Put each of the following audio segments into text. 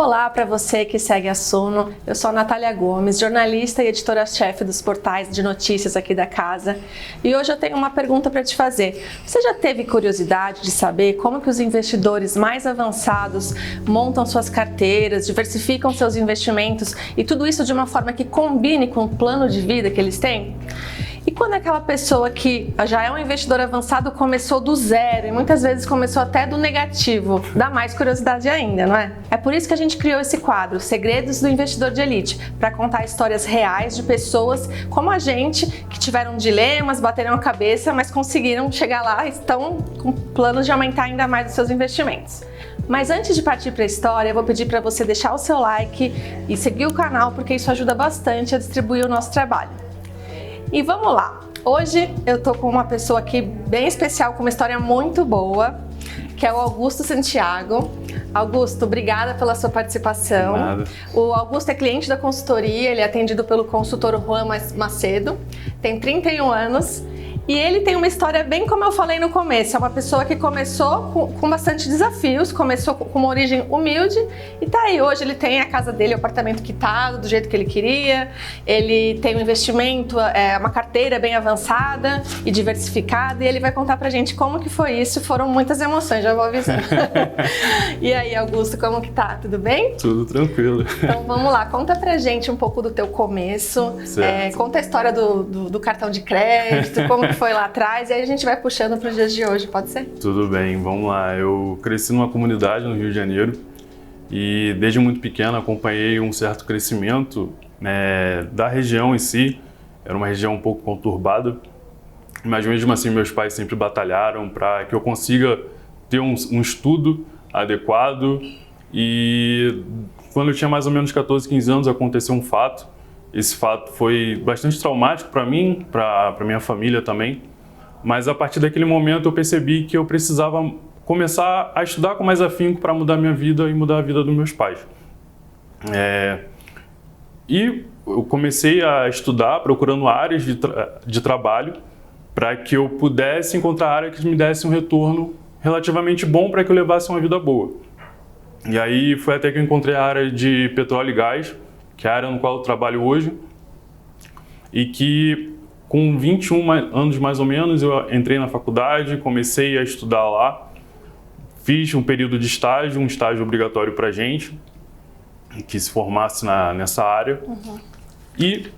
Olá para você que segue a Suno, eu sou a Natália Gomes, jornalista e editora-chefe dos portais de notícias aqui da casa. E hoje eu tenho uma pergunta para te fazer. Você já teve curiosidade de saber como que os investidores mais avançados montam suas carteiras, diversificam seus investimentos e tudo isso de uma forma que combine com o plano de vida que eles têm? E quando aquela pessoa que já é um investidor avançado começou do zero e muitas vezes começou até do negativo, dá mais curiosidade ainda, não é? É por isso que a gente criou esse quadro, Segredos do Investidor de Elite, para contar histórias reais de pessoas como a gente, que tiveram dilemas, bateram a cabeça, mas conseguiram chegar lá e estão com planos de aumentar ainda mais os seus investimentos. Mas antes de partir para a história, eu vou pedir para você deixar o seu like e seguir o canal, porque isso ajuda bastante a distribuir o nosso trabalho. E vamos lá, hoje eu tô com uma pessoa aqui bem especial, com uma história muito boa, que é o Augusto Santiago. Augusto, obrigada pela sua participação. Nada. O Augusto é cliente da consultoria, ele é atendido pelo consultor Juan Macedo, tem 31 anos. E ele tem uma história bem como eu falei no começo, é uma pessoa que começou com bastante desafios, começou com uma origem humilde e tá aí, hoje ele tem a casa dele, o apartamento quitado, do jeito que ele queria, ele tem um investimento, uma carteira bem avançada e diversificada e ele vai contar pra gente como que foi isso, foram muitas emoções, já vou avisar. E aí, Augusto, como que tá? Tudo bem? Tudo tranquilo. Então vamos lá, conta pra gente um pouco do teu começo, conta a história do cartão de crédito, como que foi lá atrás, e aí a gente vai puxando para os dias de hoje, pode ser? Tudo bem, vamos lá. Eu cresci numa comunidade no Rio de Janeiro e desde muito pequeno acompanhei um certo crescimento da região em si. Era uma região um pouco conturbada, mas mesmo assim meus pais sempre batalharam para que eu consiga ter um estudo adequado. E quando eu tinha mais ou menos 14, 15 anos aconteceu um fato. Esse fato foi bastante traumático para mim, para minha família também, mas a partir daquele momento eu percebi que eu precisava começar a estudar com mais afinco para mudar minha vida e mudar a vida dos meus pais. E eu comecei a estudar procurando áreas de trabalho para que eu pudesse encontrar áreas que me dessem um retorno relativamente bom para que eu levasse uma vida boa. E aí foi até que eu encontrei a área de petróleo e gás, que é a área no qual eu trabalho hoje, e que com 21 anos mais ou menos eu entrei na faculdade, comecei a estudar lá, fiz um período de estágio, um estágio obrigatório para gente, que se formasse nessa área, e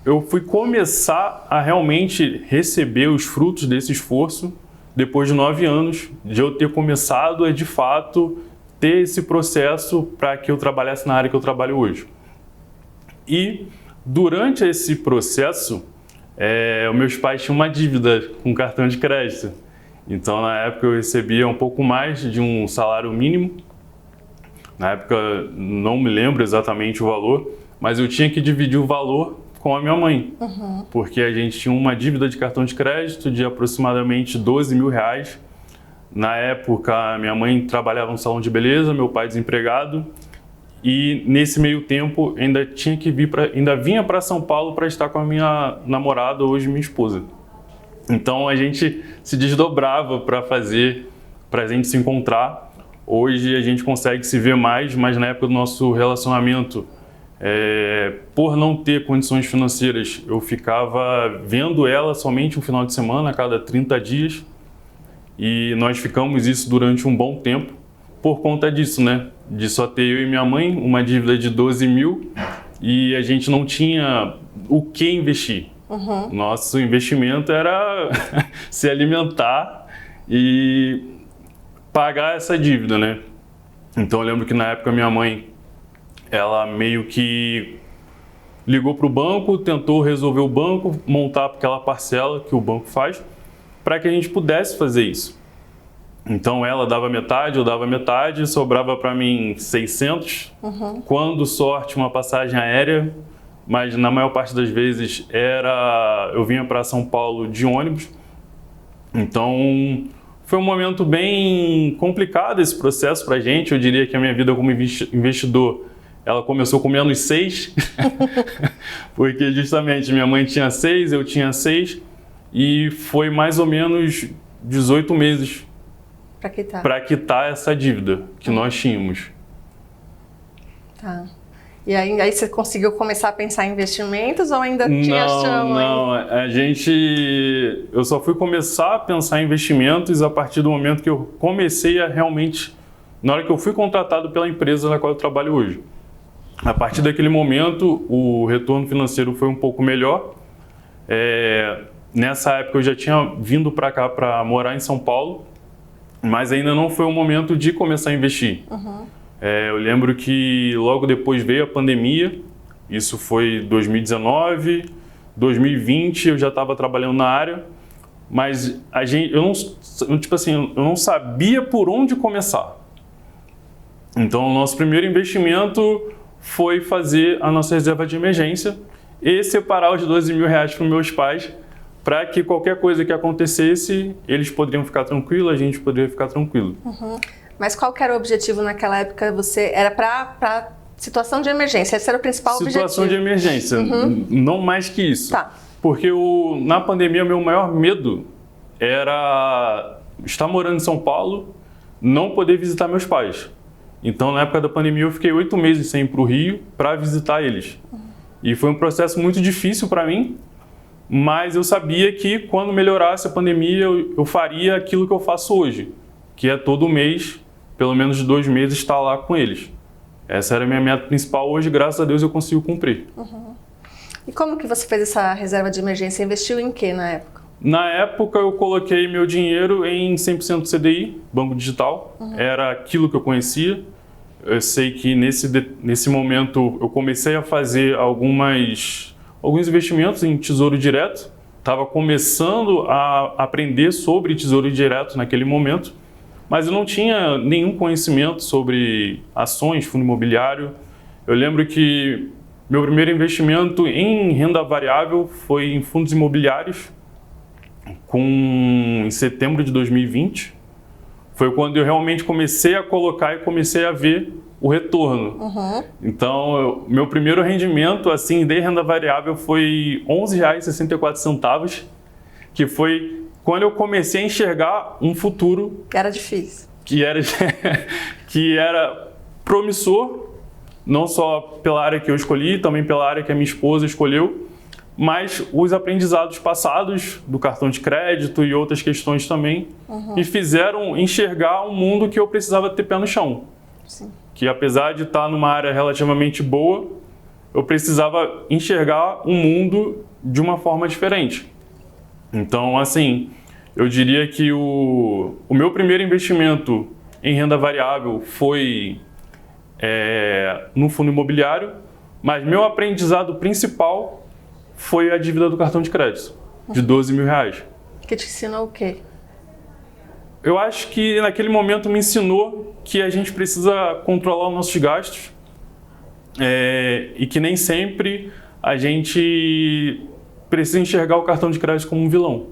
eu fui começar a realmente receber os frutos desse esforço depois de 9 anos de eu ter começado a de fato ter esse processo para que eu trabalhasse na área que eu trabalho hoje. E durante esse processo, meus pais tinham uma dívida com cartão de crédito. Então, na época, eu recebia um pouco mais de um salário mínimo. Na época, não me lembro exatamente o valor, mas eu tinha que dividir o valor com a minha mãe. Porque a gente tinha uma dívida de cartão de crédito de aproximadamente 12 mil reais. Na época, minha mãe trabalhava no salão de beleza, meu pai desempregado. E nesse meio tempo ainda vinha para São Paulo para estar com a minha namorada, hoje minha esposa. Então a gente se desdobrava para a gente se encontrar. Hoje a gente consegue se ver mais, mas na época do nosso relacionamento, por não ter condições financeiras, eu ficava vendo ela somente um final de semana, a cada 30 dias. E nós ficamos isso durante um bom tempo. Por conta disso, né? De só ter eu e minha mãe, uma dívida de 12 mil e a gente não tinha o que investir. Nosso investimento era se alimentar e pagar essa dívida, né? Então eu lembro que na época minha mãe, ela meio que ligou para o banco, tentou resolver o banco, montar aquela parcela que o banco faz, para que a gente pudesse fazer isso. Então ela dava metade, eu dava metade, sobrava para mim 600, quando sorte uma passagem aérea, mas na maior parte das vezes eu vinha para São Paulo de ônibus. Então foi um momento bem complicado esse processo para a gente. Eu diria que a minha vida como investidor, ela começou com menos 6, porque justamente minha mãe tinha 6, eu tinha 6, e foi mais ou menos 18 meses para quitar essa dívida que nós tínhamos. Tá. E aí você conseguiu começar a pensar em investimentos ou ainda tinha chão? Não, eu só fui começar a pensar em investimentos a partir do momento que eu comecei a realmente, na hora que eu fui contratado pela empresa na qual eu trabalho hoje. A partir daquele momento, o retorno financeiro foi um pouco melhor. Nessa época eu já tinha vindo para cá para morar em São Paulo, mas ainda não foi o momento de começar a investir. Eu lembro que logo depois veio a pandemia, isso foi 2019, 2020 eu já estava trabalhando na área, mas eu não sabia por onde começar. Então o nosso primeiro investimento foi fazer a nossa reserva de emergência e separar os R$12.000 para os meus pais, para que qualquer coisa que acontecesse, eles poderiam ficar tranquilos, a gente poderia ficar tranquilo. Mas qual que era o objetivo naquela época? Era para situação de emergência, esse era o principal objetivo? Situação de emergência, não mais que isso. Tá. Porque na pandemia, o meu maior medo era estar morando em São Paulo, não poder visitar meus pais. Então, na época da pandemia, eu fiquei 8 meses sem ir para o Rio para visitar eles. E foi um processo muito difícil para mim, mas eu sabia que quando melhorasse a pandemia, eu faria aquilo que eu faço hoje, que é todo mês, pelo menos de 2 meses, estar lá com eles. Essa era a minha meta principal. Hoje, graças a Deus, eu consigo cumprir. E como que você fez essa reserva de emergência? Investiu em quê na época? Na época, eu coloquei meu dinheiro em 100% CDI, banco digital. Era aquilo que eu conhecia. Eu sei que nesse momento eu comecei a fazer alguns investimentos em tesouro direto. Estava começando a aprender sobre tesouro direto naquele momento, mas eu não tinha nenhum conhecimento sobre ações, fundo imobiliário. Eu lembro que meu primeiro investimento em renda variável foi em fundos imobiliários, em setembro de 2020. Foi quando eu realmente comecei a colocar e comecei a ver o retorno. Então, meu primeiro rendimento assim de renda variável foi R$ 11,64, que foi quando eu comecei a enxergar um futuro Que era difícil. que era promissor, não só pela área que eu escolhi, também pela área que a minha esposa escolheu, mas os aprendizados passados do cartão de crédito e outras questões também me fizeram enxergar um mundo que eu precisava ter pé no chão. Sim. Que apesar de estar numa área relativamente boa, eu precisava enxergar um mundo de uma forma diferente. Então, assim, eu diria que o meu primeiro investimento em renda variável foi no fundo imobiliário, mas meu aprendizado principal foi a dívida do cartão de crédito, de R$12.000. Que te ensinou o quê? Eu acho que naquele momento me ensinou que a gente precisa controlar os nossos gastos e que nem sempre a gente precisa enxergar o cartão de crédito como um vilão.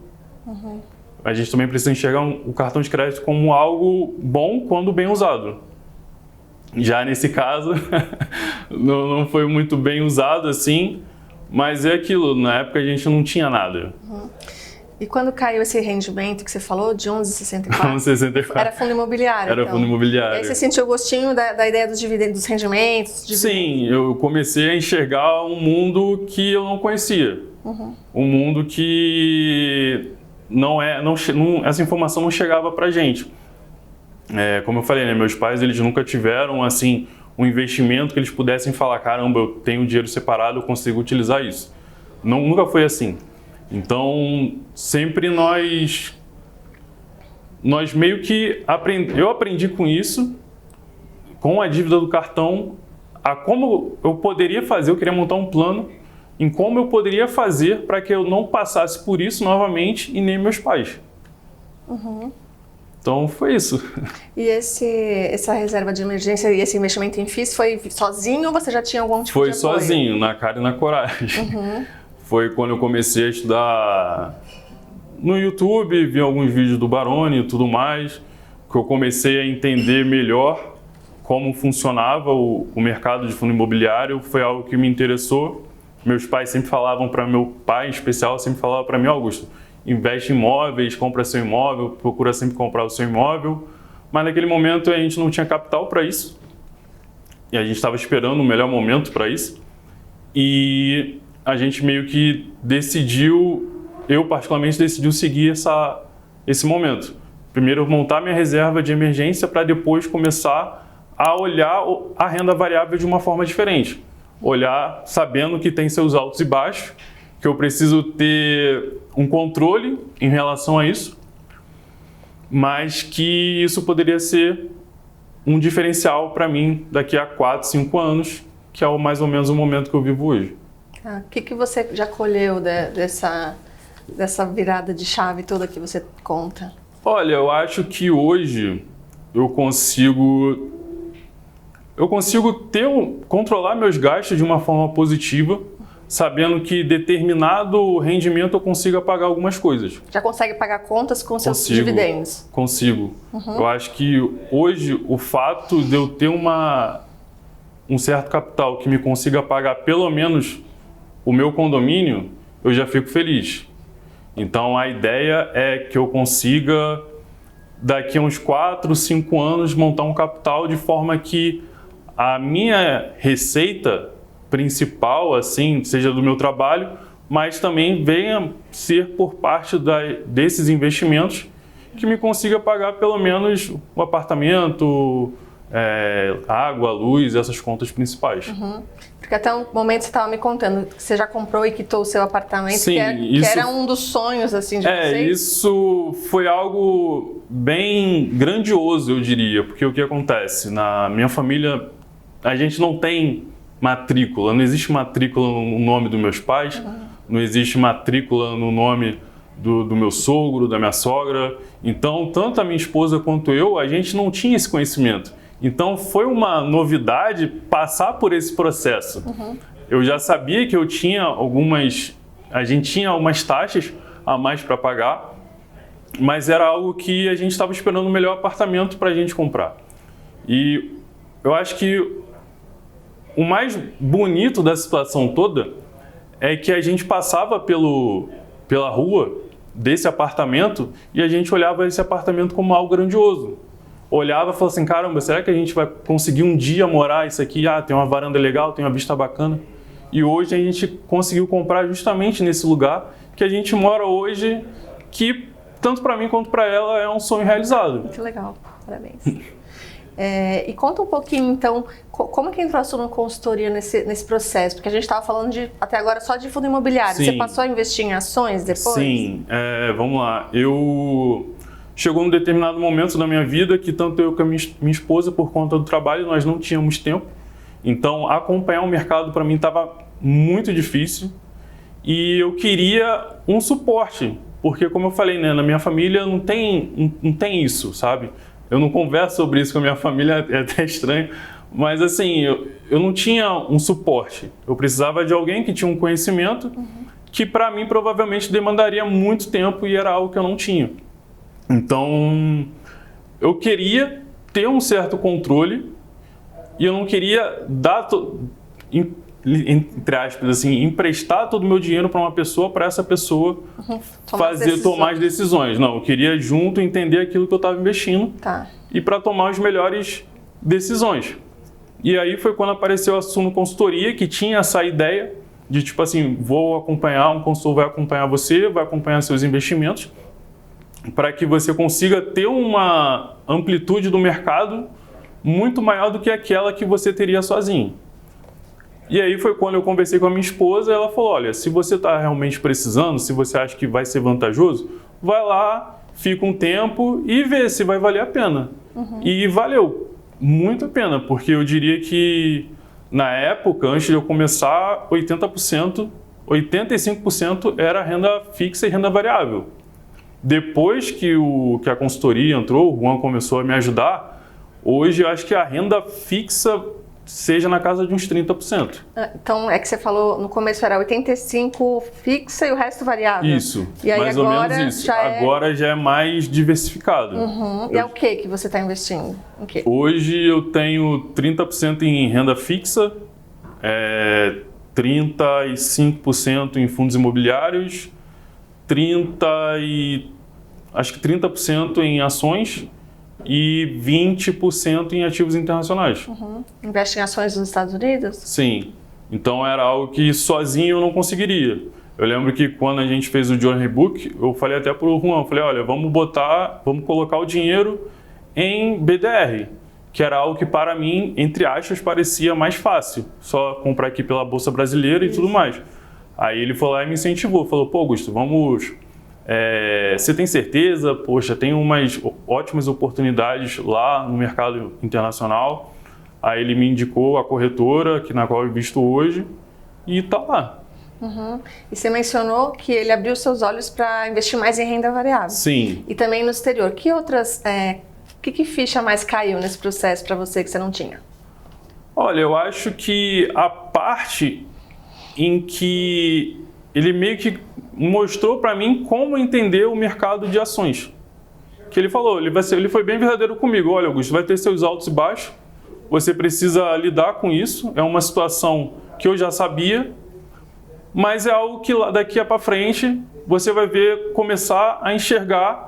A gente também precisa enxergar o cartão de crédito como algo bom quando bem usado. Já nesse caso, não foi muito bem usado assim, mas é aquilo, na época a gente não tinha nada. E quando caiu esse rendimento que você falou, de 11,64? 11,64. Era fundo imobiliário, Era então. fundo imobiliário. E aí você sentiu o gostinho da ideia dos dividendos, dos rendimentos? Sim, eu comecei a enxergar um mundo que eu não conhecia. Um mundo que essa informação não chegava pra gente. Como eu falei, né, meus pais eles nunca tiveram assim um investimento que eles pudessem falar, caramba, eu tenho dinheiro separado, eu consigo utilizar isso. Nunca foi assim. Então, sempre nós meio que eu aprendi com isso, com a dívida do cartão, a como eu poderia fazer, eu queria montar um plano em como eu poderia fazer para que eu não passasse por isso novamente e nem meus pais. Então, foi isso. E essa reserva de emergência e esse investimento em FIIs foi sozinho ou você já tinha algum tipo de apoio? Foi sozinho, na cara e na coragem. Foi quando eu comecei a estudar no YouTube, vi alguns vídeos do Baroni e tudo mais, que eu comecei a entender melhor como funcionava o mercado de fundo imobiliário. Foi algo que me interessou. Meus pais sempre falavam para meu pai, em especial, sempre falava para mim, Augusto, investe em imóveis, compra seu imóvel, procura sempre comprar o seu imóvel. Mas naquele momento a gente não tinha capital para isso. e a gente estava esperando o melhor momento para isso. E a gente meio que decidiu, eu particularmente decidiu seguir esse momento. Primeiro montar minha reserva de emergência para depois começar a olhar a renda variável de uma forma diferente. Olhar sabendo que tem seus altos e baixos, que eu preciso ter um controle em relação a isso, mas que isso poderia ser um diferencial para mim daqui a 4, 5 anos, que é mais ou menos o momento que eu vivo hoje. O que você já colheu dessa virada de chave toda que você conta? Olha, eu acho que hoje eu consigo controlar meus gastos de uma forma positiva, sabendo que determinado rendimento eu consigo pagar algumas coisas. Já consegue pagar contas com seus dividendos? Consigo. Eu acho que hoje o fato de eu ter um certo capital que me consiga pagar pelo menos o meu condomínio, eu já fico feliz. Então a ideia é que eu consiga, daqui a uns 4, 5 anos, montar um capital de forma que a minha receita principal, assim, seja do meu trabalho, mas também venha ser por parte desses investimentos que me consiga pagar pelo menos o apartamento, água, luz, essas contas principais. Porque até um momento você estava me contando que você já comprou e quitou o seu apartamento, Sim, que era um dos sonhos assim de vocês. Isso foi algo bem grandioso, eu diria, porque o que acontece? Na minha família, a gente não tem matrícula, não existe matrícula no nome dos meus pais, não existe matrícula no nome do meu sogro, da minha sogra. Então, tanto a minha esposa quanto eu, a gente não tinha esse conhecimento. Então, foi uma novidade passar por esse processo. Eu já sabia que a gente tinha algumas taxas a mais para pagar, mas era algo que a gente estava esperando o melhor apartamento para a gente comprar. E eu acho que o mais bonito da situação toda é que a gente passava pela rua desse apartamento e a gente olhava esse apartamento como algo grandioso. Olhava e falava assim, caramba, será que a gente vai conseguir um dia morar isso aqui? Tem uma varanda legal, tem uma vista bacana. E hoje a gente conseguiu comprar justamente nesse lugar que a gente mora hoje, que tanto para mim quanto para ela é um sonho realizado. Muito legal, parabéns. E conta um pouquinho, então, como que entrou a sua consultoria nesse processo? Porque a gente estava falando até agora só de fundo imobiliário. Sim. Você passou a investir em ações depois? Sim, vamos lá. Chegou um determinado momento da minha vida que tanto eu como a minha esposa, por conta do trabalho, nós não tínhamos tempo. Então, acompanhar o mercado para mim estava muito difícil e eu queria um suporte, porque como eu falei, né, na minha família não tem isso, sabe? Eu não converso sobre isso com a minha família, é até estranho, mas assim, eu não tinha um suporte. Eu precisava de alguém que tinha um conhecimento que para mim provavelmente demandaria muito tempo e era algo que eu não tinha. Então, eu queria ter um certo controle e eu não queria dar, entre aspas, assim, emprestar todo o meu dinheiro para uma pessoa, para essa pessoa tomar as decisões. Não, eu queria junto entender aquilo que eu estava investindo e para tomar as melhores decisões. E aí foi quando apareceu a Suno Consultoria, que tinha essa ideia de tipo assim, vou acompanhar, um consultor vai acompanhar você, vai acompanhar seus investimentos, para que você consiga ter uma amplitude do mercado muito maior do que aquela que você teria sozinho. E aí foi quando eu conversei com a minha esposa e ela falou, olha, se você está realmente precisando, se você acha que vai ser vantajoso, vai lá, fica um tempo e vê se vai valer a pena. E valeu muito a pena, porque eu diria que na época, antes de eu começar, 85% era renda fixa e renda variável. Depois que a consultoria entrou, o Juan começou a me ajudar, hoje eu acho que a renda fixa seja na casa de uns 30%. Então, é que você falou, no começo era 85% fixa e o resto variável. Isso, e aí mais ou menos isso. Agora já é mais diversificado. E é o que você está investindo? Em quê? Hoje eu tenho 30% em renda fixa, 35% em fundos imobiliários, acho que 30% em ações e 20% em ativos internacionais. Investe em ações dos Estados Unidos? Sim. Então era algo que sozinho eu não conseguiria. Eu lembro que quando a gente fez o Journey Book, eu falei até pro Juan, falei, olha, vamos colocar o dinheiro em BDR, que era algo que para mim, entre aspas, parecia mais fácil, só comprar aqui pela Bolsa Brasileira e tudo mais. Aí ele foi lá e me incentivou, falou, pô, Augusto, vamos... você tem certeza? Poxa, tem umas ótimas oportunidades lá no mercado internacional. Aí ele me indicou a corretora, na qual eu invisto hoje, e tá lá. E você mencionou que ele abriu seus olhos para investir mais em renda variável. Sim. E também no exterior. Que outras... que ficha mais caiu nesse processo para você que você não tinha? Olha, eu acho que a parte em que ele meio que mostrou para mim como entender o mercado de ações. Que ele falou, ele foi bem verdadeiro comigo. Olha, Augusto, vai ter seus altos e baixos, você precisa lidar com isso. É uma situação que eu já sabia, mas é algo que daqui para frente você vai ver, começar a enxergar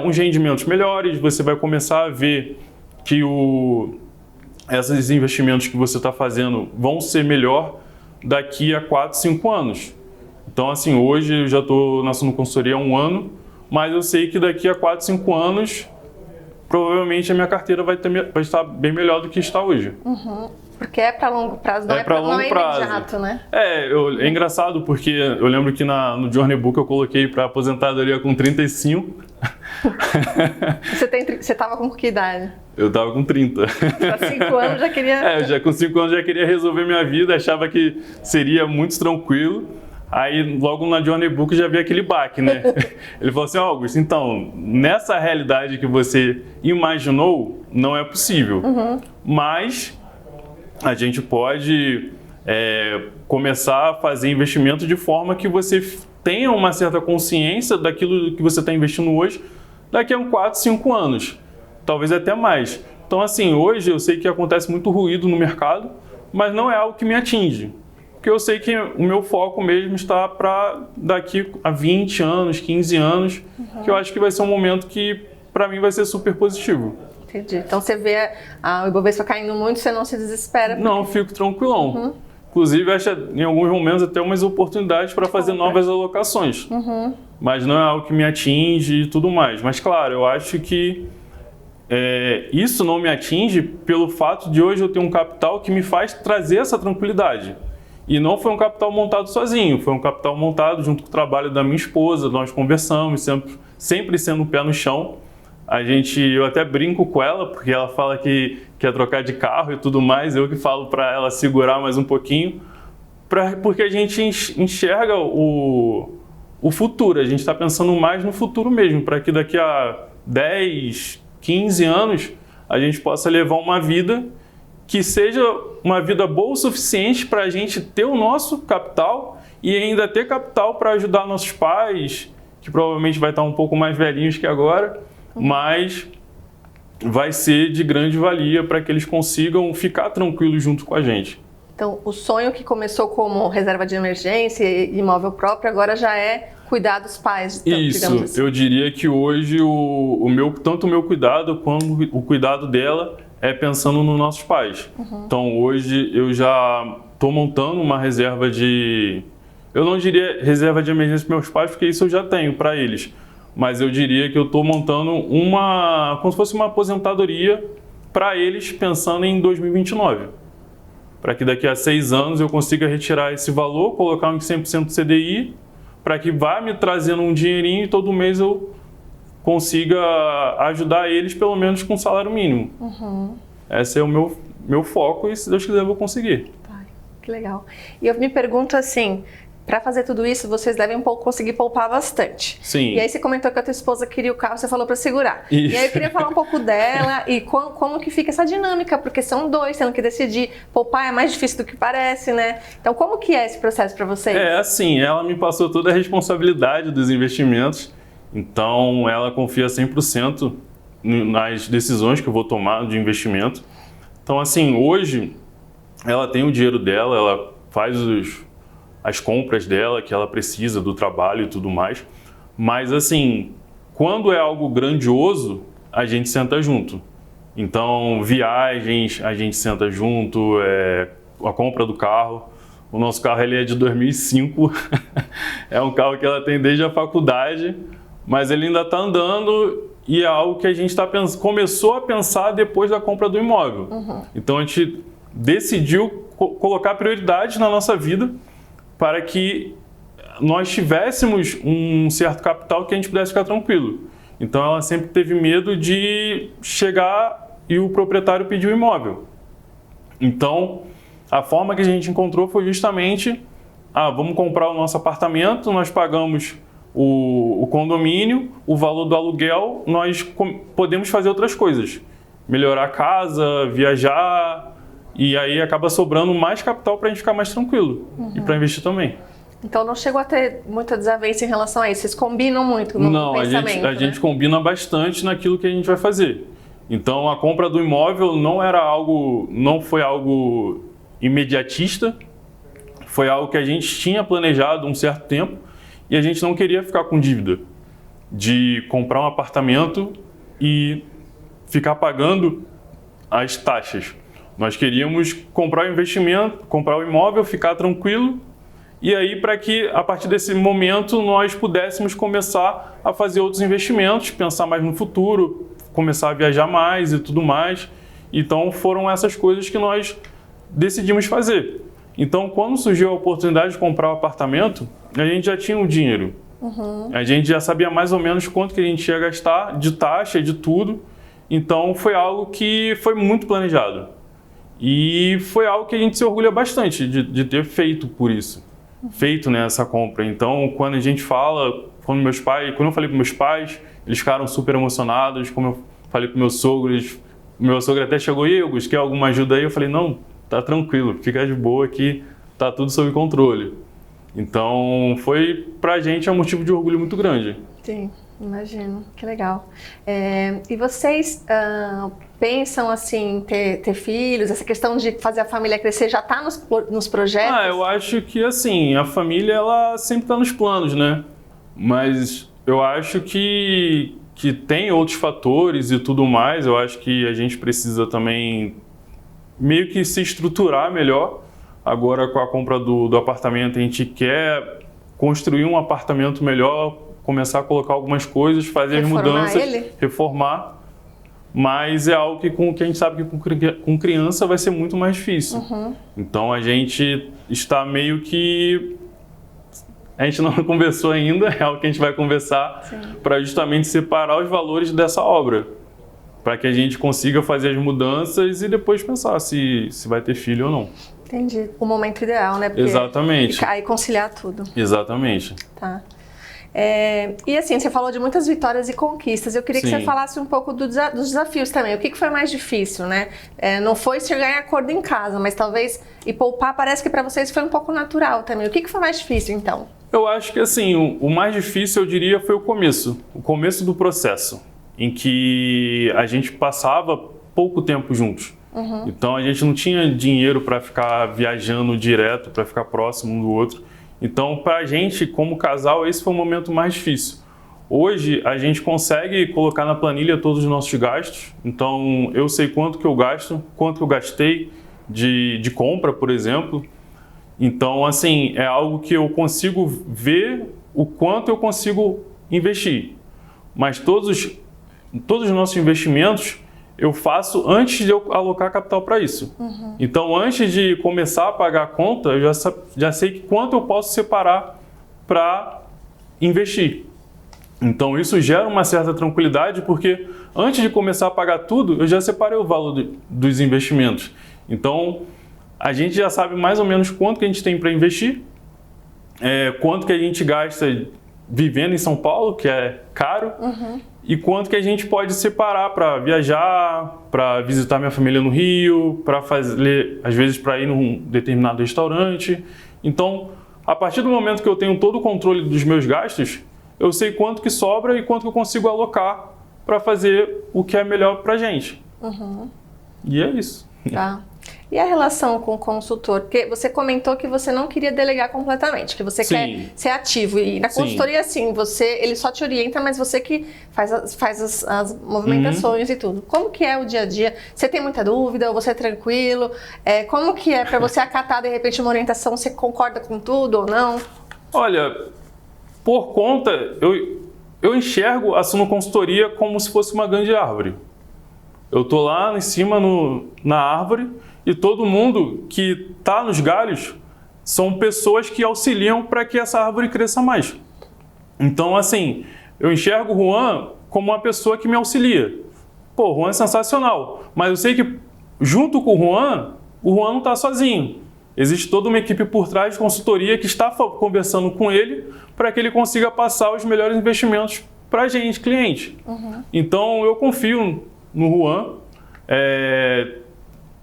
uns rendimentos melhores, você vai começar a ver que esses investimentos que você está fazendo vão ser melhor daqui a 4, 5 anos. Então, assim, hoje eu já estou na consultoria há 1 ano, mas eu sei que daqui a 4, 5 anos, provavelmente a minha carteira vai estar bem melhor do que está hoje. Porque é para longo prazo, não é imediato, né? É engraçado porque eu lembro que no Journey Book eu coloquei para aposentadoria com 35. Você estava com que idade? Eu estava com 30. Há 5 anos já queria... com 5 anos já queria resolver minha vida, achava que seria muito tranquilo. Aí logo na Journey Book já vi aquele baque, né? Ele falou assim, Augusto, então, nessa realidade que você imaginou, não é possível. Mas a gente pode começar a fazer investimento de forma que você tenha uma certa consciência daquilo que você está investindo hoje daqui a 4, 5 anos, talvez até mais. Então, assim, hoje eu sei que acontece muito ruído no mercado, mas não é algo que me atinge. Porque eu sei que o meu foco mesmo está para daqui a 20 anos, 15 anos, que eu acho que vai ser um momento que, para mim, vai ser super positivo. Entendi. Então você vê o Ibovespa caindo muito, você não se desespera? Não, eu fico tranquilão. Inclusive, acho em alguns momentos até umas oportunidades para fazer novas alocações. Mas não é algo que me atinge e tudo mais. Mas, claro, eu acho que isso não me atinge pelo fato de hoje eu ter um capital que me faz trazer essa tranquilidade. E não foi um capital montado sozinho, foi um capital montado junto com o trabalho da minha esposa, nós conversamos, sempre sendo um pé no chão. Eu até brinco com ela, porque ela fala que quer trocar de carro e tudo mais, eu que falo para ela segurar mais um pouquinho, porque a gente enxerga o futuro, a gente está pensando mais no futuro mesmo, para que daqui a 10, 15 anos a gente possa levar uma vida que seja uma vida boa o suficiente para a gente ter o nosso capital e ainda ter capital para ajudar nossos pais, que provavelmente vai estar um pouco mais velhinhos que agora, mas vai ser de grande valia para que eles consigam ficar tranquilos junto com a gente. Então, o sonho que começou como reserva de emergência e imóvel próprio, agora já é cuidar dos pais. Isso, assim. Eu diria que hoje tanto o meu cuidado quanto o cuidado dela é pensando nos nossos pais. Então, hoje eu já estou montando uma reserva eu não diria reserva de emergência para meus pais, porque isso eu já tenho para eles. Mas eu diria que eu estou montando como se fosse uma aposentadoria para eles, pensando em 2029. Para que daqui a 6 anos eu consiga retirar esse valor, colocar em 100% CDI, para que vá me trazendo um dinheirinho e todo mês eu consiga ajudar eles pelo menos com salário mínimo. Esse é o meu foco e, se Deus quiser, eu vou conseguir. Que legal. E eu me pergunto assim, para fazer tudo isso, vocês devem conseguir poupar bastante. Sim. E aí você comentou que a tua esposa queria o carro, você falou para segurar. Isso. E aí eu queria falar um pouco dela e como que fica essa dinâmica, porque são dois, tendo que decidir. Poupar é mais difícil do que parece, né? Então, como que é esse processo para vocês? Assim, ela me passou toda a responsabilidade dos investimentos, então ela confia 100% nas decisões que eu vou tomar de investimento. Então, assim, hoje ela tem o dinheiro dela, ela faz as compras dela que ela precisa do trabalho e tudo mais. Mas, assim, quando é algo grandioso, a gente senta junto. Então, viagens, a gente senta junto, a compra do carro. O nosso carro ele é de 2005, é um carro que ela tem desde a faculdade, mas ele ainda está andando e é algo que a gente começou a pensar depois da compra do imóvel. Então, a gente decidiu colocar prioridades na nossa vida para que nós tivéssemos um certo capital que a gente pudesse ficar tranquilo. Então, ela sempre teve medo de chegar e o proprietário pedir o imóvel. Então, a forma que a gente encontrou foi justamente, vamos comprar o nosso apartamento, nós pagamos o condomínio, o valor do aluguel, nós podemos fazer outras coisas. Melhorar a casa, viajar, e aí acaba sobrando mais capital para a gente ficar mais tranquilo e para investir também. Então não chegou a ter muita desavença em relação a isso? Vocês combinam muito no pensamento? A gente combina bastante naquilo que a gente vai fazer. Então a compra do imóvel não foi algo imediatista, foi algo que a gente tinha planejado um certo tempo e a gente não queria ficar com dívida de comprar um apartamento e ficar pagando as taxas. Nós queríamos comprar o investimento, comprar o imóvel, ficar tranquilo e aí para que a partir desse momento nós pudéssemos começar a fazer outros investimentos, pensar mais no futuro, começar a viajar mais e tudo mais. Então foram essas coisas que nós decidimos fazer. Então quando surgiu a oportunidade de comprar o apartamento, a gente já tinha o dinheiro. A gente já sabia mais ou menos quanto que a gente ia gastar de taxa e de tudo. Então foi algo que foi muito planejado. E foi algo que a gente se orgulha bastante de ter feito por isso. Feito nessa compra. Então, quando a gente fala, quando eu falei com meus pais, eles ficaram super emocionados. Como eu falei com meus sogros, meu sogro até chegou, e Augusto, quer alguma ajuda aí? Eu falei, não, tá tranquilo, fica de boa aqui, tá tudo sob controle. Então, foi pra gente um motivo de orgulho muito grande. Sim, imagino, que legal. E vocês pensam assim, ter filhos, essa questão de fazer a família crescer já está nos projetos? Eu acho que assim, a família ela sempre está nos planos, né? Mas eu acho que tem outros fatores e tudo mais, eu acho que a gente precisa também meio que se estruturar melhor. Agora com a compra do apartamento a gente quer construir um apartamento melhor, começar a colocar algumas coisas, fazer as mudanças, reformar. Mas é algo que a gente sabe que com criança vai ser muito mais difícil. Então a gente está meio que... A gente não conversou ainda, é algo que a gente vai conversar para justamente separar os valores dessa obra. Para que a gente consiga fazer as mudanças e depois pensar se vai ter filho ou não. Entendi. O momento ideal, né? Porque exatamente. Aí conciliar tudo. Exatamente. Tá. E assim, você falou de muitas vitórias e conquistas. Eu queria que você falasse um pouco dos desafios também. O que foi mais difícil, né? Não foi se ganhar acordo em casa, mas talvez e poupar parece que para vocês foi um pouco natural também. O que foi mais difícil, então? Eu acho que assim, o mais difícil, eu diria, foi o começo do processo, em que a gente passava pouco tempo juntos. Então a gente não tinha dinheiro para ficar viajando direto, para ficar próximo um do outro. Então, para a gente, como casal, esse foi o momento mais difícil. Hoje, a gente consegue colocar na planilha todos os nossos gastos. Então, eu sei quanto que eu gasto, quanto que eu gastei de compra, por exemplo. Então, assim, é algo que eu consigo ver o quanto eu consigo investir. Mas todos os nossos investimentos eu faço antes de eu alocar capital para isso. Então, antes de começar a pagar a conta, eu já sei quanto eu posso separar para investir. Então, isso gera uma certa tranquilidade, porque antes de começar a pagar tudo, eu já separei o valor dos investimentos. Então, a gente já sabe mais ou menos quanto que a gente tem para investir, quanto que a gente gasta vivendo em São Paulo, que é caro, e quanto que a gente pode separar para viajar, para visitar minha família no Rio, para fazer, às vezes, para ir num determinado restaurante. Então, a partir do momento que eu tenho todo o controle dos meus gastos, eu sei quanto que sobra e quanto que eu consigo alocar para fazer o que é melhor para a gente. E é isso. Tá. E a relação com o consultor? Porque você comentou que você não queria delegar completamente, que você quer ser ativo. E na consultoria, assim, ele só te orienta, mas você que faz as movimentações e tudo. Como que é o dia a dia? Você tem muita dúvida? Ou você é tranquilo? Como que é para você acatar, de repente, uma orientação? Você concorda com tudo ou não? Olha, por conta, eu enxergo a Suno Consultoria como se fosse uma grande árvore. Eu tô lá em cima na árvore e todo mundo que está nos galhos são pessoas que auxiliam para que essa árvore cresça mais. Então, assim, eu enxergo o Juan como uma pessoa que me auxilia. Pô, o Juan é sensacional, mas eu sei que junto com o Juan não está sozinho. Existe toda uma equipe por trás de consultoria que está conversando com ele para que ele consiga passar os melhores investimentos para a gente, cliente. Então, eu confio no Juan.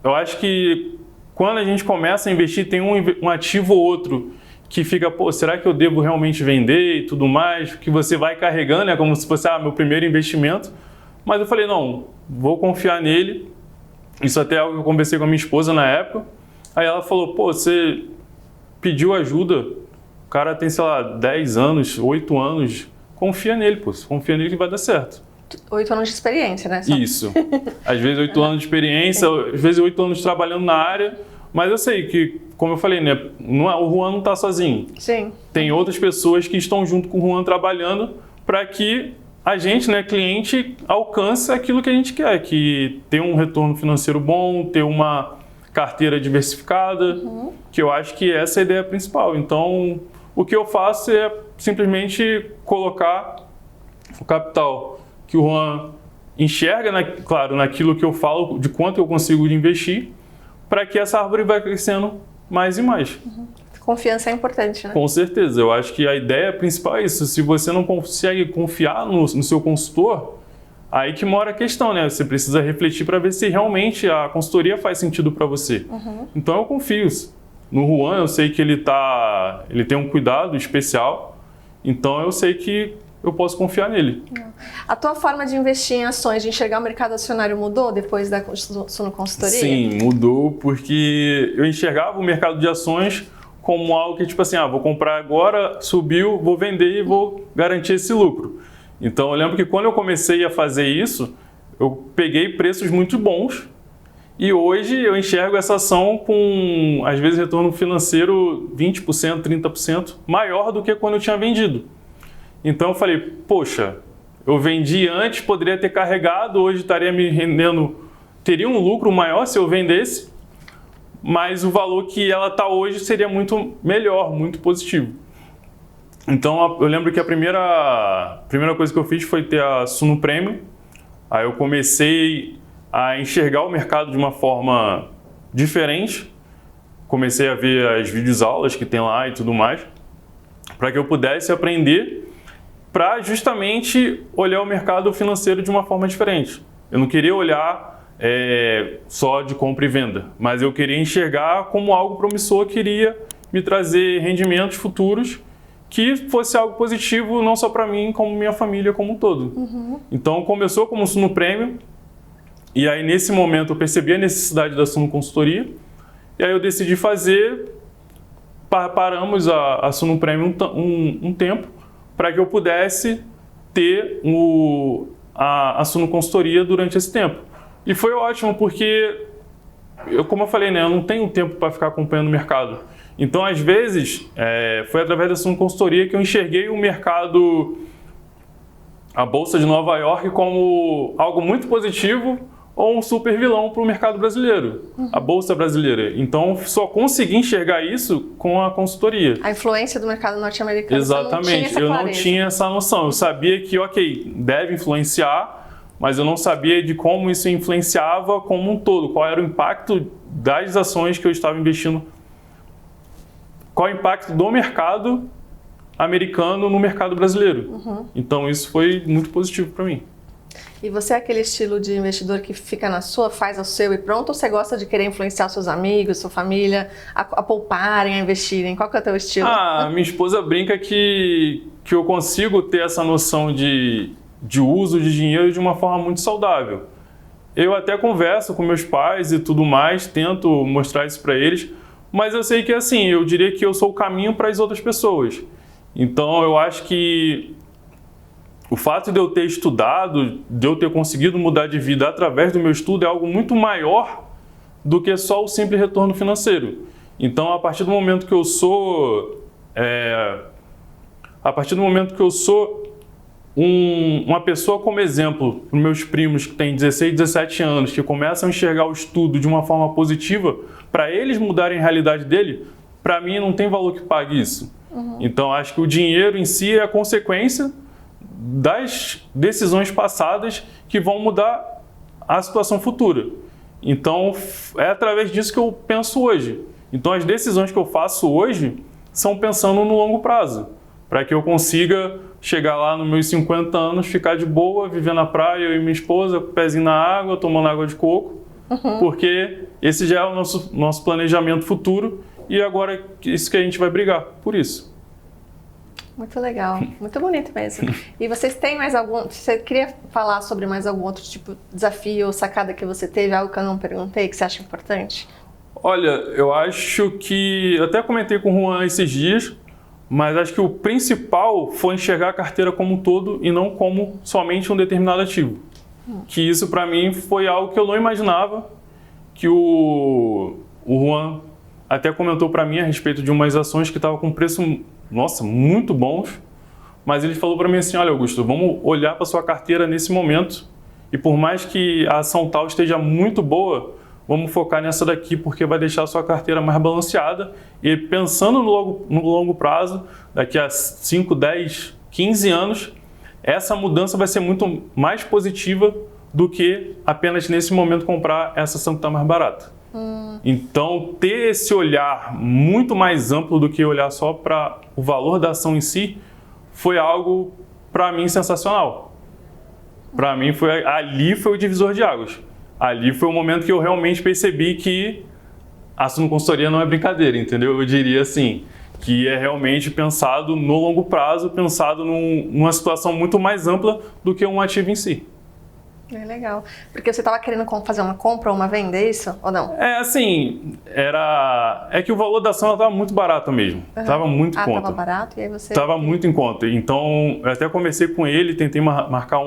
Eu acho que quando a gente começa a investir, tem um ativo ou outro que fica, pô, será que eu devo realmente vender e tudo mais? Que você vai carregando, como se fosse meu primeiro investimento. Mas eu falei, não, vou confiar nele. Isso até é algo que eu conversei com a minha esposa na época. Aí ela falou, pô, você pediu ajuda, o cara tem, sei lá, 10 anos, 8 anos, confia nele, pô, confia nele que vai dar certo. 8 anos de experiência, né? Isso. Às vezes 8 anos de experiência, às vezes 8 anos trabalhando na área, mas eu sei que, como eu falei, né, o Juan não está sozinho. Sim. Tem outras pessoas que estão junto com o Juan trabalhando para que a gente, né, cliente, alcance aquilo que a gente quer, que ter um retorno financeiro bom, ter uma carteira diversificada, que eu acho que essa é a ideia principal. Então, o que eu faço é simplesmente colocar o capital que o Juan enxerga, claro, naquilo que eu falo, de quanto eu consigo investir, para que essa árvore vá crescendo mais e mais. Confiança é importante, né? Com certeza. Eu acho que a ideia principal é isso. Se você não consegue confiar no seu consultor, aí que mora a questão, né? Você precisa refletir para ver se realmente a consultoria faz sentido para você. Então eu confio no Juan, eu sei que ele tem um cuidado especial, então eu sei que eu posso confiar nele. A tua forma de investir em ações, de enxergar o mercado acionário mudou depois da Suno Consultoria? Sim, mudou, porque eu enxergava o mercado de ações como algo que, tipo assim, vou comprar agora, subiu, vou vender e vou garantir esse lucro. Então, eu lembro que quando eu comecei a fazer isso, eu peguei preços muito bons e hoje eu enxergo essa ação com, às vezes, retorno financeiro 20%, 30% maior do que quando eu tinha vendido. Então, eu falei, poxa, eu vendi antes, poderia ter carregado, hoje estaria me rendendo, teria um lucro maior se eu vendesse, mas o valor que ela está hoje seria muito melhor, muito positivo. Então, eu lembro que a primeira coisa que eu fiz foi ter a Suno Premium. Aí eu comecei a enxergar o mercado de uma forma diferente. Comecei a ver as videoaulas que tem lá e tudo mais, para que eu pudesse aprender para justamente olhar o mercado financeiro de uma forma diferente. Eu não queria olhar só de compra e venda, mas eu queria enxergar como algo promissor que iria me trazer rendimentos futuros que fosse algo positivo não só para mim, como minha família como um todo. Então começou como Suno Premium, e aí nesse momento eu percebi a necessidade da Suno Consultoria, e aí eu decidi fazer, paramos a Suno Premium um tempo, para que eu pudesse ter a Suno Consultoria durante esse tempo. E foi ótimo porque, como eu falei, né, eu não tenho tempo para ficar acompanhando o mercado. Então, às vezes, foi através da Suno Consultoria que eu enxerguei o mercado, a Bolsa de Nova York, como algo muito positivo ou um super vilão para o mercado brasileiro, a Bolsa brasileira. Então, só consegui enxergar isso com a consultoria. A influência do mercado norte-americano. Exatamente, eu não tinha essa noção. Eu sabia que, ok, deve influenciar, mas eu não sabia de como isso influenciava como um todo, qual era o impacto das ações que eu estava investindo, qual o impacto do mercado americano no mercado brasileiro. Então isso foi muito positivo para mim. E você é aquele estilo de investidor que fica na sua, faz o seu e pronto, ou você gosta de querer influenciar seus amigos, sua família, a pouparem, a investirem? Qual que é o teu estilo? Minha esposa brinca que eu consigo ter essa noção de uso de dinheiro de uma forma muito saudável. eu até converso com meus pais e tudo mais, tento mostrar isso para eles, mas eu sei que assim, eu diria que eu sou o caminho para as outras pessoas. Então eu acho que o fato de eu ter estudado, de eu ter conseguido mudar de vida através do meu estudo é algo muito maior do que só o simples retorno financeiro. Então, a partir do momento que eu sou uma pessoa como exemplo para meus primos que têm 16, 17 anos, que começam a enxergar o estudo de uma forma positiva, para eles mudarem a realidade dele, para mim não tem valor que pague isso. Então, acho que o dinheiro em si é a consequência das decisões passadas que vão mudar a situação futura. Então, é através disso que eu penso hoje. Então, as decisões que eu faço hoje são pensando no longo prazo, para que eu consiga chegar lá nos meus 50 anos, ficar de boa, viver na praia, eu e minha esposa, pezinho na água, tomando água de coco, porque esse já é o nosso planejamento futuro e agora é isso que a gente vai brigar, por isso. Muito legal, muito bonito mesmo. E vocês têm mais algum... Você queria falar sobre mais algum outro tipo de desafio ou sacada que você teve, algo que eu não perguntei, que você acha importante? Olha, eu acho que... Eu até comentei com o Juan esses dias, mas acho que o principal foi enxergar a carteira como um todo e não como somente um determinado ativo. Que isso, para mim, foi algo que eu não imaginava, que o Juan até comentou para mim a respeito de umas ações que estavam com preço, nossa, muito bons, mas ele falou para mim assim, olha, Augusto, vamos olhar para sua carteira nesse momento e por mais que a ação tal esteja muito boa, vamos focar nessa daqui porque vai deixar a sua carteira mais balanceada e pensando no longo prazo, daqui a 5, 10, 15 anos, essa mudança vai ser muito mais positiva do que apenas nesse momento comprar essa ação que está mais barata. Então, ter esse olhar muito mais amplo do que olhar só para o valor da ação em si, foi algo, para mim, sensacional. Para mim, ali foi o divisor de águas. Ali foi o momento que eu realmente percebi que a ação consultoria não é brincadeira, entendeu? Eu diria assim, que é realmente pensado no longo prazo, pensado numa situação muito mais ampla do que um ativo em si. É legal. Porque você estava querendo fazer uma compra ou uma venda, é isso? Ou não? É assim, é que o valor da ação estava muito barato mesmo. Estava muito em conta. Estava barato e aí você... Estava muito em conta. Então, eu até conversei com ele, tentei marcar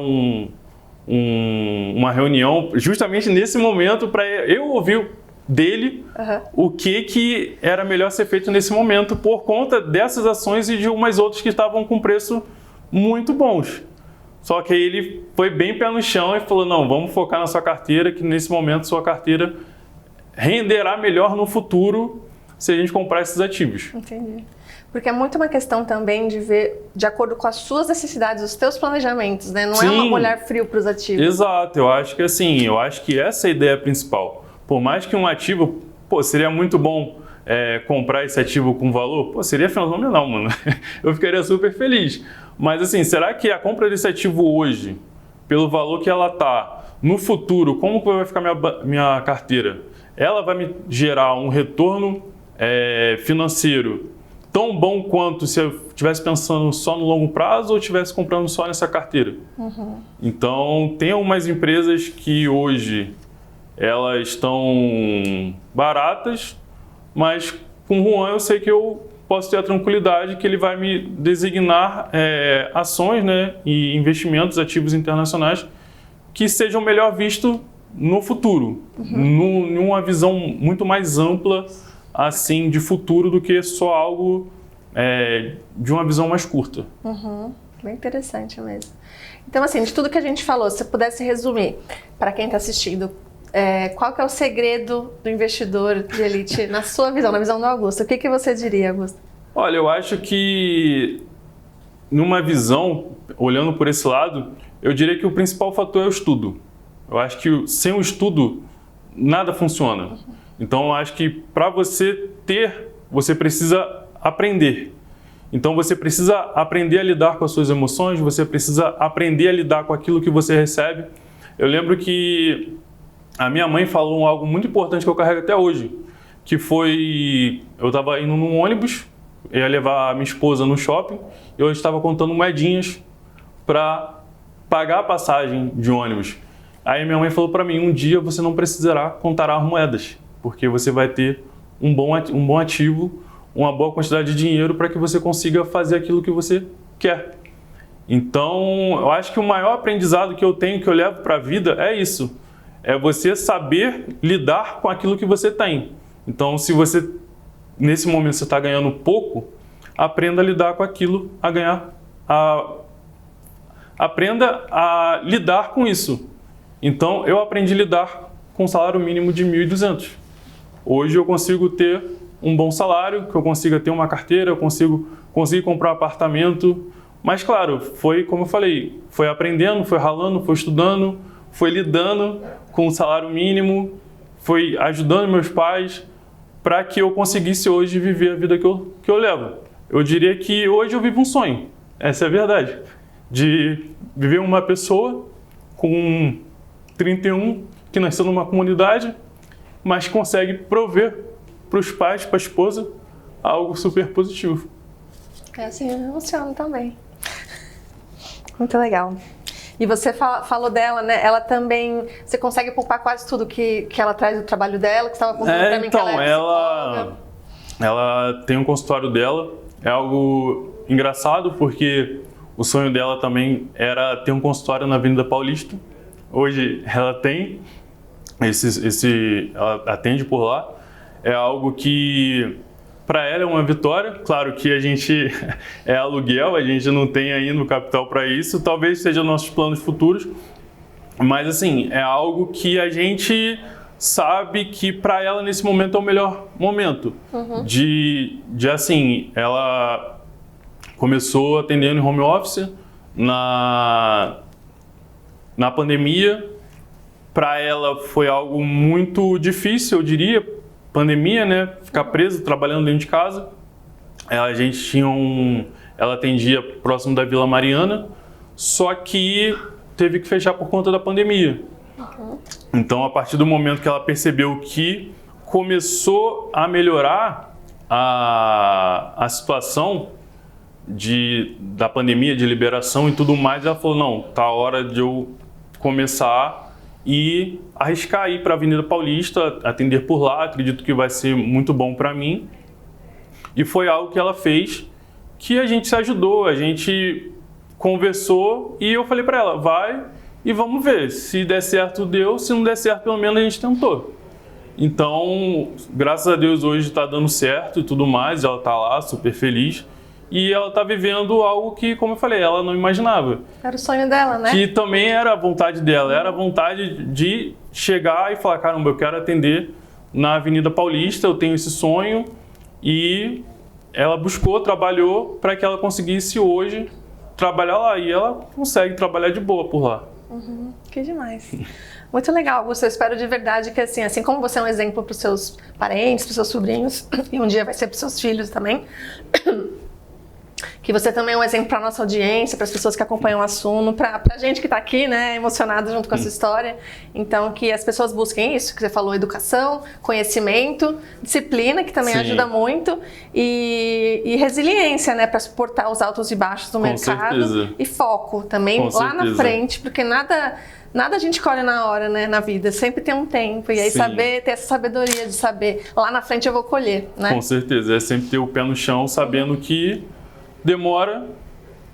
uma reunião justamente nesse momento para eu ouvir dele o que era melhor ser feito nesse momento por conta dessas ações e de umas outras que estavam com preço muito bons. Só que aí ele foi bem pé no chão e falou, não, vamos focar na sua carteira, que nesse momento sua carteira renderá melhor no futuro se a gente comprar esses ativos. Entendi. Porque é muito uma questão também de ver de acordo com as suas necessidades, os teus planejamentos, né? Não é um olhar frio para os ativos. Exato, eu acho que assim, essa é a ideia principal. Por mais que um ativo, seria muito bom comprar esse ativo com valor, seria fenomenal, mano. Eu ficaria super feliz. Mas assim, será que a compra desse ativo hoje, pelo valor que ela está, no futuro, como que vai ficar minha carteira? Ela vai me gerar um retorno financeiro tão bom quanto se eu estivesse pensando só no longo prazo ou estivesse comprando só nessa carteira? Então, tem algumas empresas que hoje elas estão baratas, mas com o Juan eu sei que eu posso ter a tranquilidade que ele vai me designar ações, né, e investimentos, ativos internacionais que sejam melhor vistos no futuro, numa visão muito mais ampla assim de futuro do que só algo de uma visão mais curta. Bem interessante mesmo. Então, assim, de tudo que a gente falou, se você pudesse resumir para quem está assistindo, qual que é o segredo do investidor de elite na sua visão, na visão do Augusto? O que você diria, Augusto? Olha, eu acho que numa visão, olhando por esse lado, eu diria que o principal fator é o estudo. Eu acho que sem o estudo, nada funciona. Então, eu acho que para você você precisa aprender. Então, você precisa aprender a lidar com as suas emoções, você precisa aprender a lidar com aquilo que você recebe. Eu lembro que a minha mãe falou algo muito importante que eu carrego até hoje, que foi, eu estava indo num ônibus, ia levar a minha esposa no shopping, e eu estava contando moedinhas para pagar a passagem de ônibus. Aí minha mãe falou para mim, um dia você não precisará contar as moedas, porque você vai ter um bom ativo, uma boa quantidade de dinheiro para que você consiga fazer aquilo que você quer. Então, eu acho que o maior aprendizado que eu tenho, que eu levo para a vida, é isso. É você saber lidar com aquilo que você tem. Então, se você, nesse momento, você está ganhando pouco, aprenda a lidar com aquilo, aprenda a lidar com isso. Então, eu aprendi a lidar com um salário mínimo de 1.200. Hoje eu consigo ter um bom salário, que eu consiga ter uma carteira, eu consigo comprar um apartamento. Mas, claro, foi como eu falei, foi aprendendo, foi ralando, foi estudando, foi lidando com o salário mínimo, foi ajudando meus pais para que eu conseguisse hoje viver a vida que eu levo. Eu diria que hoje eu vivo um sonho, essa é a verdade, de viver uma pessoa com 31, que nasceu numa comunidade, mas consegue prover para os pais, para a esposa, algo super positivo. É assim, eu me emociono também. Muito legal. E você falou dela, né? Ela também, você consegue poupar quase tudo que ela traz do trabalho dela, que você estava contando para mim então, que ela tem um consultório dela, é algo engraçado porque o sonho dela também era ter um consultório na Avenida Paulista. Hoje ela tem, ela atende por lá. É algo que para ela é uma vitória. Claro que a gente é aluguel, a gente não tem ainda o capital para isso. Talvez seja nossos planos futuros. Mas assim, é algo que a gente sabe que para ela nesse momento é o melhor momento. Assim, ela começou atendendo em home office na pandemia. Para ela foi algo muito difícil, eu diria, pandemia, né? Ficar preso, trabalhando dentro de casa. A gente tinha ela atendia próximo da Vila Mariana, só que teve que fechar por conta da pandemia. Então, a partir do momento que ela percebeu que começou a melhorar a situação da pandemia, de liberação e tudo mais, ela falou, não, tá a hora de eu começar e arriscar ir para a Avenida Paulista, atender por lá, acredito que vai ser muito bom para mim. E foi algo que ela fez, que a gente se ajudou, a gente conversou e eu falei para ela, vai e vamos ver, se der certo deu, se não der certo pelo menos a gente tentou. Então, graças a Deus hoje está dando certo e tudo mais, ela está lá super feliz. E ela está vivendo algo que, como eu falei, ela não imaginava. Era o sonho dela, né? Que também era a vontade dela, era a vontade de chegar e falar, caramba, eu quero atender na Avenida Paulista, eu tenho esse sonho. E ela buscou, trabalhou para que ela conseguisse hoje trabalhar lá. E ela consegue trabalhar de boa por lá. Que demais. Muito legal, Augusto. Eu espero de verdade que assim como você é um exemplo para os seus parentes, para os seus sobrinhos, e um dia vai ser para os seus filhos também, que você também é um exemplo para a nossa audiência, para as pessoas que acompanham o Assuno, para a gente que está aqui, né, emocionado junto com essa história. Então, que as pessoas busquem isso, que você falou, educação, conhecimento, disciplina, que também ajuda muito, e resiliência, né, para suportar os altos e baixos do mercado. Certeza. E foco também lá na frente, porque nada a gente colhe na hora, né, na vida, sempre tem um tempo, e aí ter essa sabedoria de saber, lá na frente eu vou colher, né? Com certeza, é sempre ter o pé no chão, sabendo que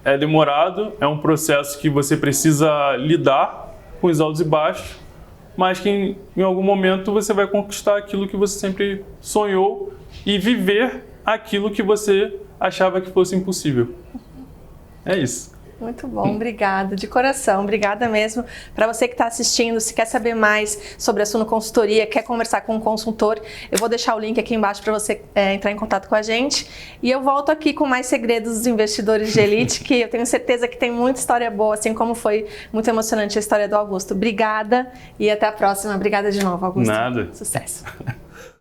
é demorado, é um processo que você precisa lidar com os altos e baixos, mas que em algum momento você vai conquistar aquilo que você sempre sonhou e viver aquilo que você achava que fosse impossível. É isso. Muito bom, obrigada, de coração, obrigada mesmo. Para você que está assistindo, se quer saber mais sobre a Assuno Consultoria, quer conversar com um consultor, eu vou deixar o link aqui embaixo para você entrar em contato com a gente. E eu volto aqui com mais segredos dos investidores de elite, que eu tenho certeza que tem muita história boa, assim como foi muito emocionante a história do Augusto. Obrigada e até a próxima. Obrigada de novo, Augusto. Nada. Sucesso.